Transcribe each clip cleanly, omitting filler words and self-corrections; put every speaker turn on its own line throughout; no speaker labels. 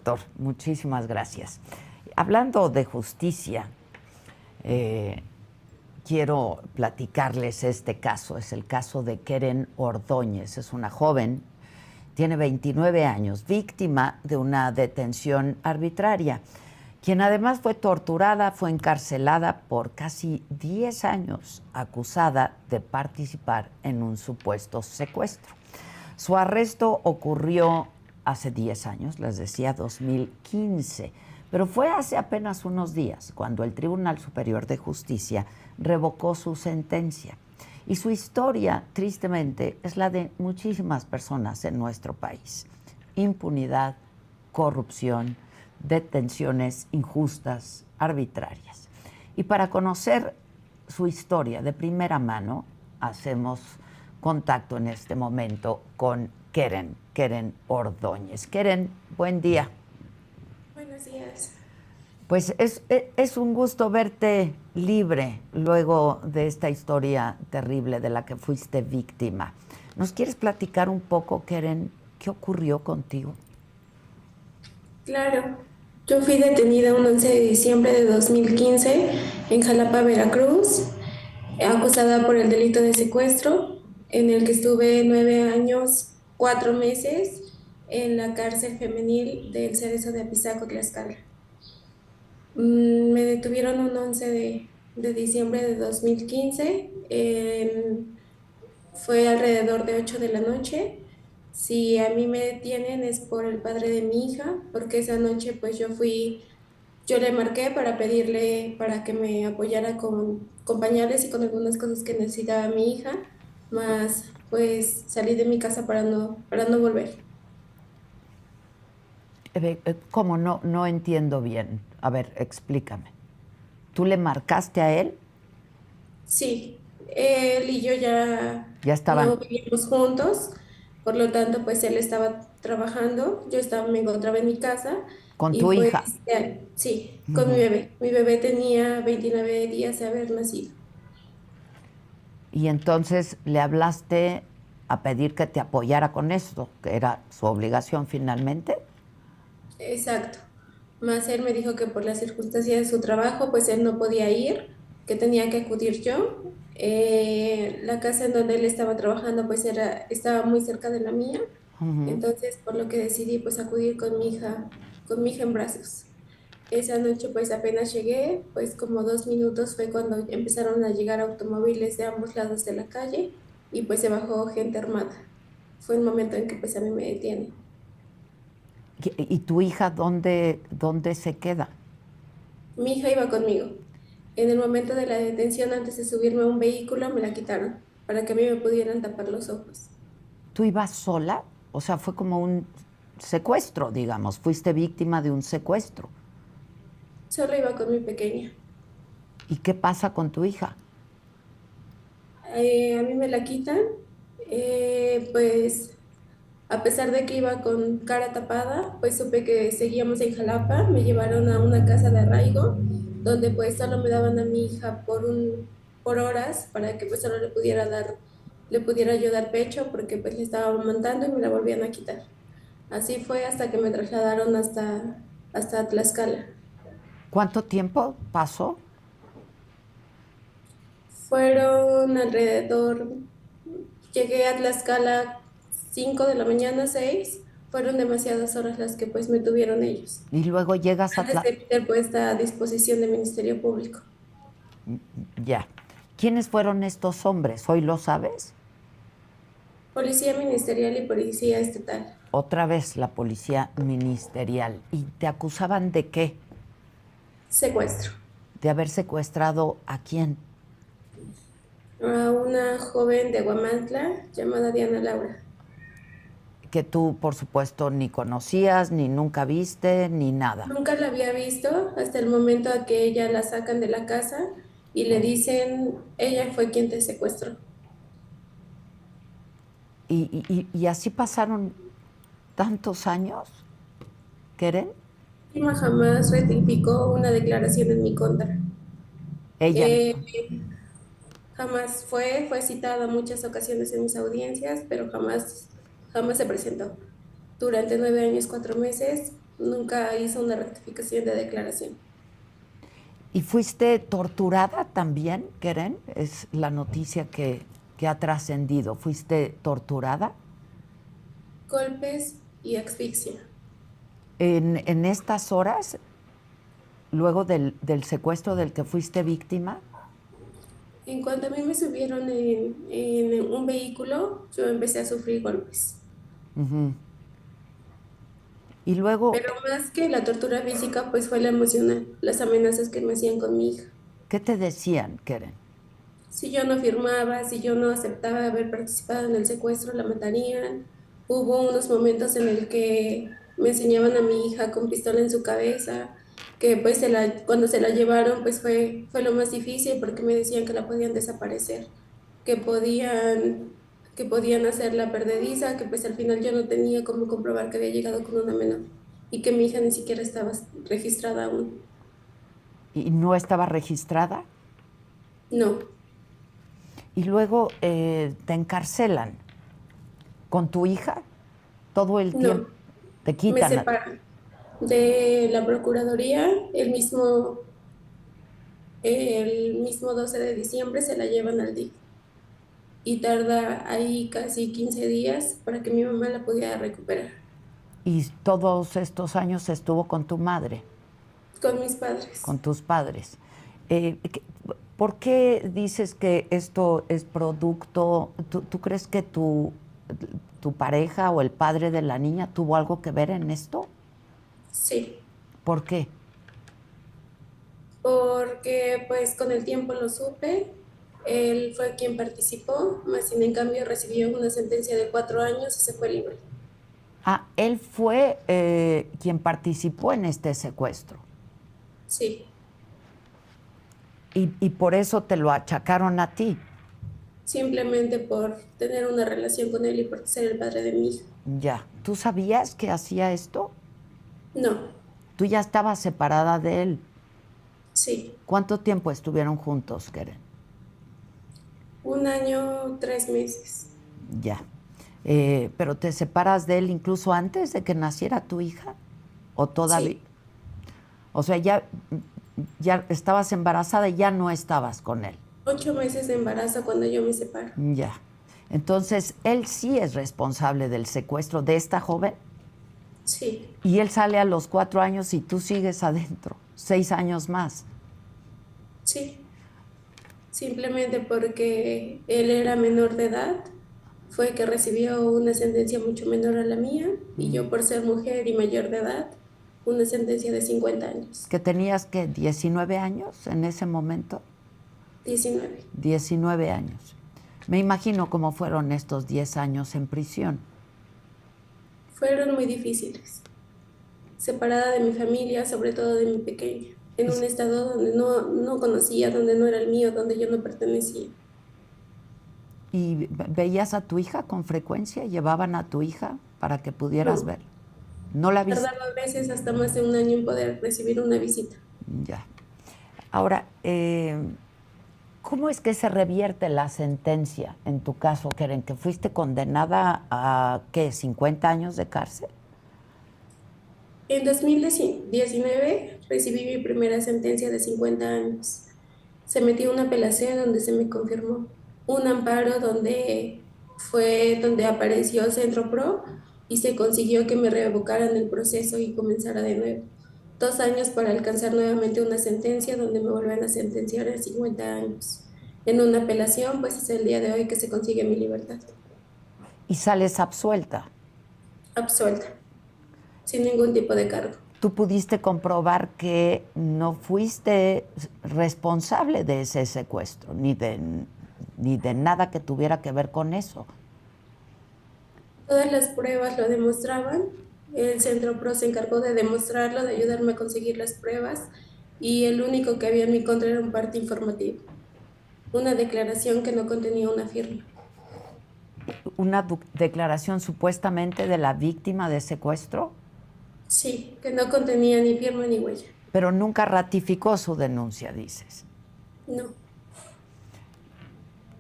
doctor. Muchísimas gracias. Hablando de justicia, quiero platicarles este caso. Es el caso de Keren Ordóñez. Es una joven, tiene 29 años, víctima de una detención arbitraria, quien además fue torturada, fue encarcelada por casi 10 años, acusada de participar en un supuesto secuestro. Su arresto ocurrió hace 10 años, les decía 2015, pero fue hace apenas unos días cuando el Tribunal Superior de Justicia revocó su sentencia. Y su historia, tristemente, es la de muchísimas personas en nuestro país. Impunidad, corrupción, detenciones injustas, arbitrarias. Y para conocer su historia de primera mano, hacemos contacto en este momento con Keren Ordóñez. Keren, buen día.
Buenos días.
Pues es un gusto verte libre luego de esta historia terrible de la que fuiste víctima. ¿Nos quieres platicar un poco, Keren, qué ocurrió contigo?
Claro, yo fui detenida un 11 de diciembre de 2015 en Jalapa, Veracruz, acusada por el delito de secuestro, en el que estuve 9 años, 4 meses en la cárcel femenil del Cerezo de Apizaco, Tlaxcala. Me detuvieron un 11 de diciembre de 2015. Fue alrededor de 8 de la noche. Si a mí me detienen es por el padre de mi hija, porque esa noche pues yo le marqué para pedirle para que me apoyara con pañales y con algunas cosas que necesitaba mi hija, más pues salí de mi casa para no volver.
¿Cómo? No entiendo bien. A ver, explícame. ¿Tú le marcaste a él?
Sí, él y yo ya
Ya estaban
no vivíamos juntos, por lo tanto, pues él estaba trabajando, me encontraba en mi casa
con
y
tu
pues
hija.
sí, con mi
Ujú.
bebé. Mi bebé tenía 29 días de haber nacido.
Y entonces le hablaste a pedir que te apoyara con esto, que era su obligación finalmente.
Exacto. Más él me dijo que por las circunstancias de su trabajo, pues él no podía ir, que tenía que acudir yo. La casa en donde él estaba trabajando, pues estaba muy cerca de la mía.
Ujú.
Entonces, por lo que decidí pues acudir con mi hija en brazos. Esa noche pues apenas llegué, pues como 2 minutos fue cuando empezaron a llegar automóviles de ambos lados de la calle y pues se bajó gente armada. Fue el momento en que pues a mí me detiene.
¿Y tu hija dónde se queda?
Mi hija iba conmigo. En el momento de la detención, antes de subirme a un vehículo, me la quitaron para que a mí me pudieran tapar los ojos.
¿Tú ibas sola? O sea, fue como un secuestro, digamos. Fuiste víctima de un secuestro.
Solo iba con mi pequeña.
¿Y qué pasa con tu hija?
A mí me la quitan, pues a pesar de que iba con cara tapada, pues supe que seguíamos en Jalapa, me llevaron a una casa de arraigo, donde pues solo me daban a mi hija por horas para que pues solo le pudiera yo dar pecho porque pues le estaba amamantando y me la volvían a quitar. Así fue hasta que me trasladaron hasta Tlaxcala.
¿Cuánto tiempo pasó?
Fueron alrededor, llegué a Tlaxcala 5 de la mañana, 6. Fueron demasiadas horas las que pues me tuvieron ellos,
Y luego llegas a
antes de ser puesta a disposición del Ministerio Público.
Ya. ¿Quiénes fueron estos hombres? ¿Hoy lo sabes?
Policía Ministerial y Policía Estatal.
Otra vez la policía ministerial. ¿Y te acusaban de qué?
Secuestro.
De haber secuestrado a quién.
A una joven de Huamantla llamada Diana Laura.
Que tú, por supuesto, ni conocías, ni nunca viste, ni nada.
Nunca la había visto hasta el momento a que ella la sacan de la casa y le dicen, ella fue quien te secuestró.
Y así pasaron tantos años, ¿Keren?
Irma jamás rectificó una declaración en mi contra.
Ella.
Eh, Jamás fue citada muchas ocasiones en mis audiencias, pero jamás se presentó. Durante 9 años, 4 meses, nunca hizo una rectificación de declaración.
¿Y fuiste torturada también, Keren? Es la noticia que ha trascendido. ¿Fuiste torturada?
Golpes y asfixia.
En estas horas, luego del secuestro del que fuiste víctima.
En cuanto a mí me subieron en un vehículo, yo empecé a sufrir golpes.
Ujú. Y luego,
Pero más que la tortura física, pues fue la emocional, las amenazas que me hacían con mi hija.
¿qué te decían, Keren?
Si yo no firmaba, si yo no aceptaba haber participado en el secuestro, la matarían. Hubo unos momentos en el que me enseñaban a mi hija con pistola en su cabeza, que pues cuando se la llevaron, pues fue lo más difícil porque me decían que la podían desaparecer, que podían, que podían hacerla perdediza, que pues al final yo no tenía cómo comprobar que había llegado con una menor y que mi hija ni siquiera estaba registrada aún.
¿Y no estaba registrada?
No,
Y luego te encarcelan con tu hija todo el tiempo.
no,
Te
me
quitan.
separan de la Procuraduría. El mismo 12 de diciembre se la llevan al DIF y tarda ahí casi 15 días para que mi mamá la pudiera recuperar
Y todos estos años estuvo con tu madre,
con mis padres.
con tus padres. Eh, ¿qué- ¿Por qué dices que esto es producto? ¿Tú crees que tu pareja o el padre de la niña tuvo algo que ver en esto?
Sí,
¿Por qué?
porque pues con el tiempo lo supe. Él fue quien participó, más sin en cambio recibió una sentencia de 4 años y se fue libre.
Ah, él fue quien participó en este secuestro.
Sí,
Y por eso te lo achacaron a ti.
simplemente por tener una relación con él y por ser el padre de mi hija.
Ya. ¿Tú sabías que hacía esto?
No,
Tú ya estabas separada de él.
sí,
¿Cuánto tiempo estuvieron juntos, Keren?
1 año, 3 meses.
Ya. ¿Pero te separas de él incluso antes de que naciera tu hija? ¿O todavía?
Sí,
O sea, ya estabas embarazada y ya no estabas con él.
8 meses de embarazo cuando yo me separo.
Ya. Entonces, él sí es responsable del secuestro de esta joven
Sí,
y él sale a los 4 años y tú sigues adentro, 6 años más.
sí. Simplemente porque él era menor de edad, fue que recibió una sentencia mucho menor a la mía y yo por ser mujer y mayor de edad, una sentencia de 50 años.
Que tenías que 19 años en ese momento.
19.
19 años. Me imagino cómo fueron estos 10 años en prisión.
Fueron muy difíciles. Separada de mi familia, sobre todo de mi pequeña, en un estado donde no conocía, donde no era el mío, donde yo no pertenecía.
¿Y veías a tu hija con frecuencia? ¿Llevaban a tu hija para que pudieras
No,
ver? ¿No la viste?
tardaba a veces hasta más de 1 año en poder recibir una visita.
Ya. Ahora, ¿cómo es que se revierte la sentencia en tu caso, Keren? ¿Que fuiste condenada a, qué, 50 años de cárcel?
En 2019 recibí mi primera sentencia de 50 años. Se metió una apelación donde se me confirmó un amparo donde apareció Centro Pro y se consiguió que me revocaran el proceso y comenzara de nuevo. 2 años para alcanzar nuevamente una sentencia donde me vuelven a sentenciar a 50 años. En una apelación, pues es el día de hoy que se consigue mi libertad.
Y sales absuelta.
Absuelta, sin ningún tipo de cargo.
Tú pudiste comprobar que no fuiste responsable de ese secuestro, ni de nada que tuviera que ver con eso.
Todas las pruebas lo demostraban. El Centro Pro se encargó de demostrarlo, de ayudarme a conseguir las pruebas y el único que había en mi contra era un parte informativo, una declaración que no contenía una firma.
Una declaración supuestamente de la víctima de secuestro,
Sí, que no contenía ni firma ni huella.
pero nunca ratificó su denuncia, dices.
No,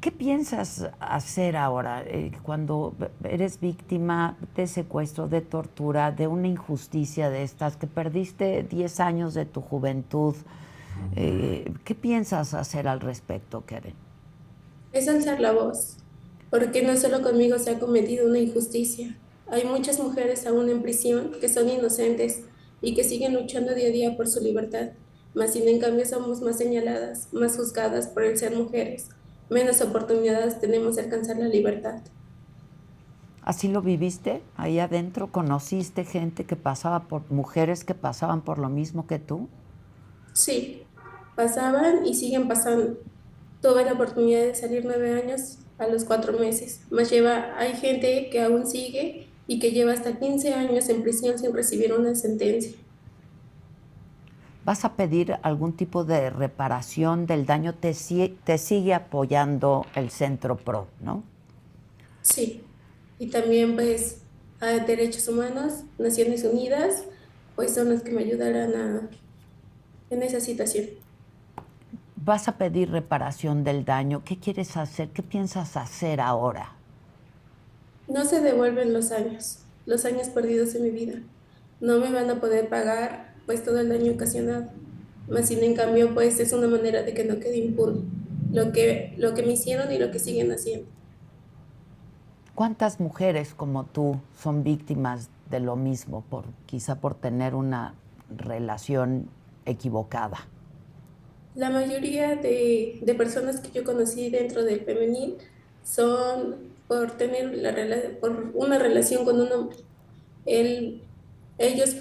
¿Qué piensas hacer ahora cuando eres víctima de secuestro, de tortura, de una injusticia de estas, que perdiste 10 años de tu juventud? ¿Qué piensas hacer al respecto, Keren?
Es alzar la voz, porque no solo conmigo se ha cometido una injusticia. Hay muchas mujeres aún en prisión que son inocentes y que siguen luchando día a día por su libertad. Mas, sin en cambio, somos más señaladas, más juzgadas por el ser mujeres. Menos oportunidades tenemos de alcanzar la libertad.
¿Así lo viviste ahí adentro? ¿Conociste gente que pasaba por, mujeres que pasaban por lo mismo que tú?
Sí, pasaban y siguen pasando. Tuve la oportunidad de salir 9 años a los 4 meses, hay gente que aún sigue y que lleva hasta 15 años en prisión sin recibir una sentencia.
¿Vas a pedir algún tipo de reparación del daño? Te sigue apoyando el Centro PRO, ¿no?
Sí, y también pues a Derechos Humanos, Naciones Unidas, pues son los que me ayudarán en esa situación.
¿Vas a pedir reparación del daño? ¿Qué quieres hacer? ¿Qué piensas hacer ahora?
No se devuelven los años perdidos en mi vida. No me van a poder pagar pues todo el daño ocasionado. Más sin en cambio, pues es una manera de que no quede impune lo que me hicieron y lo que siguen haciendo.
¿Cuántas mujeres como tú son víctimas de lo mismo, quizá por tener una relación equivocada?
La mayoría de personas que yo conocí dentro del femenil son por tener por una relación con un hombre. Él, ellos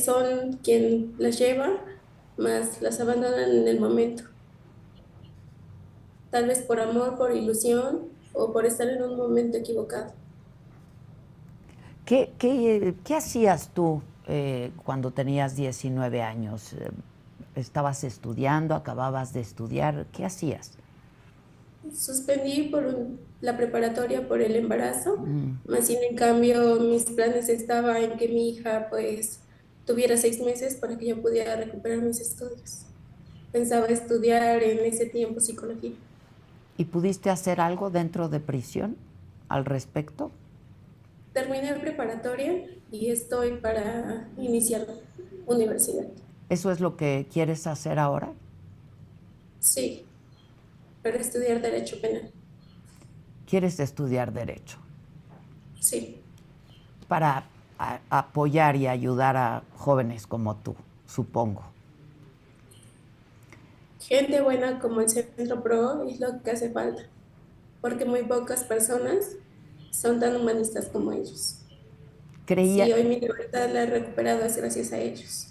son quien las lleva, más las abandonan en el momento. Tal vez por amor, por ilusión o por estar en un momento equivocado.
¿Qué hacías tú cuando tenías 19 años? ¿Estabas estudiando? ¿Acababas de estudiar? ¿Qué hacías?
Suspendí la preparatoria por el embarazo, más sin en cambio mis planes estaban en que mi hija pues tuviera 6 meses para que yo pudiera recuperar mis estudios. Pensaba estudiar en ese tiempo psicología.
¿Y pudiste hacer algo dentro de prisión al respecto?
Terminé preparatoria y estoy para iniciar universidad.
¿Eso es lo que quieres hacer ahora?
Sí, para estudiar Derecho Penal.
¿Quieres estudiar Derecho?
Sí.
Para apoyar y ayudar a jóvenes como tú, supongo.
Gente buena como el Centro PRO es lo que hace falta, porque muy pocas personas son tan humanistas como ellos. Sí,
Creía,
hoy mi libertad la he recuperado es gracias a ellos.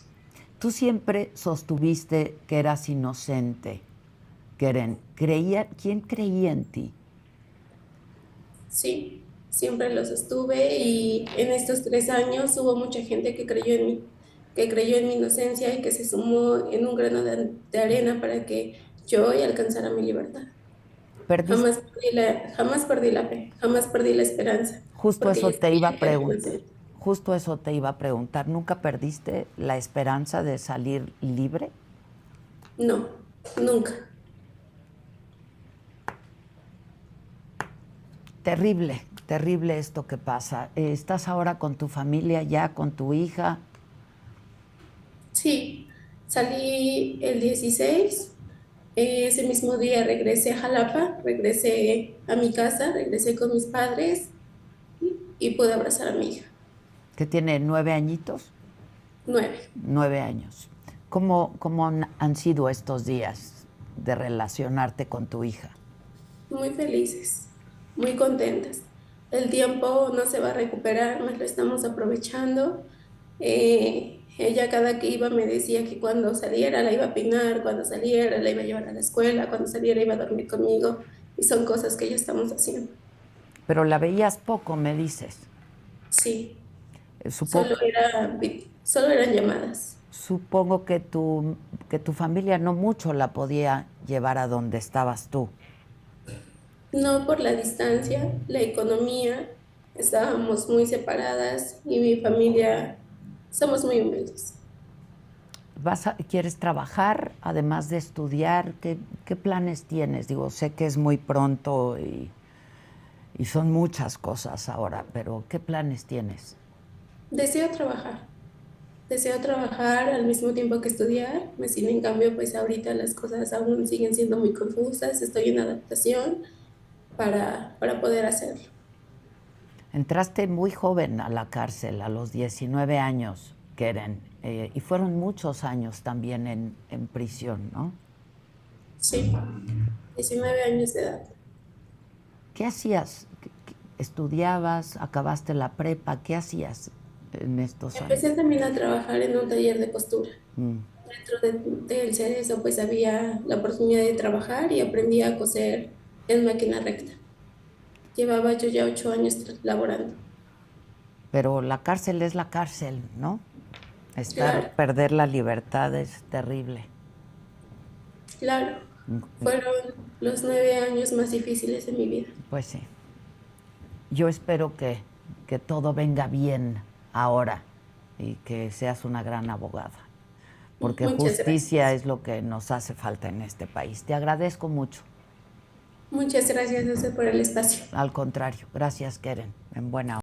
tú siempre sostuviste que eras inocente, Keren. ¿Quién creía en ti?
Sí, siempre lo sostuve y en estos 3 años hubo mucha gente que creyó en mí, que creyó en mi inocencia y que se sumó en un grano de arena para que yo hoy alcanzara mi libertad.
Perdiste,
Jamás perdí la fe, jamás perdí la esperanza,
justo
porque
eso
yo
te iba
sabía
a
que era
preguntar.
inocente.
Justo eso te iba a preguntar. ¿Nunca perdiste la esperanza de salir libre?
No, nunca.
Terrible, terrible esto que pasa. ¿Estás ahora con tu familia ya, con tu hija?
Sí, salí el 16. Ese mismo día regresé a Jalapa, regresé a mi casa, regresé con mis padres y pude abrazar a mi hija.
Que tiene 9 añitos.
9.
9 años. ¿Cómo han sido estos días de relacionarte con tu hija?
Muy felices, muy contentas. El tiempo no se va a recuperar, más lo estamos aprovechando. Ella cada que iba me decía que cuando saliera la iba a peinar, cuando saliera la iba a llevar a la escuela, cuando saliera iba a dormir conmigo y son cosas que ya estamos haciendo.
Pero la veías poco, me dices.
Sí,
Supongo,
solo eran llamadas.
supongo que tu familia no mucho la podía llevar a donde estabas tú.
No por la distancia, la economía, estábamos muy separadas y mi familia somos muy humildes.
¿Quieres trabajar además de estudiar? ¿Qué planes tienes? Digo, sé que es muy pronto y son muchas cosas ahora, pero ¿qué planes tienes?
Deseo trabajar. Deseo trabajar al mismo tiempo que estudiar. Sin en cambio, pues ahorita las cosas aún siguen siendo muy confusas. Estoy en adaptación para poder hacerlo.
Entraste muy joven a la cárcel, a los 19 años, Keren, y fueron muchos años también en prisión, ¿no?
Sí, 19 años de edad.
¿Qué hacías? ¿Estudiabas? ¿Acabaste la prepa? ¿Qué hacías en estos años?
Empecé también a trabajar en un taller de costura.
Mm.
Dentro del Cerezo, pues había la oportunidad de trabajar y aprendí a coser en máquina recta. Llevaba yo ya 8 años laborando.
Pero la cárcel es la cárcel, ¿no?
Claro,
Perder la libertad es terrible.
claro. Fueron los 9 años más difíciles de mi vida.
Pues sí. Yo espero que todo venga bien ahora y que seas una gran abogada, porque
Muchas
justicia
gracias.
es lo que nos hace falta en este país. Te agradezco mucho.
Muchas gracias, José, por el espacio.
Al contrario, gracias, Keren. En buena hora.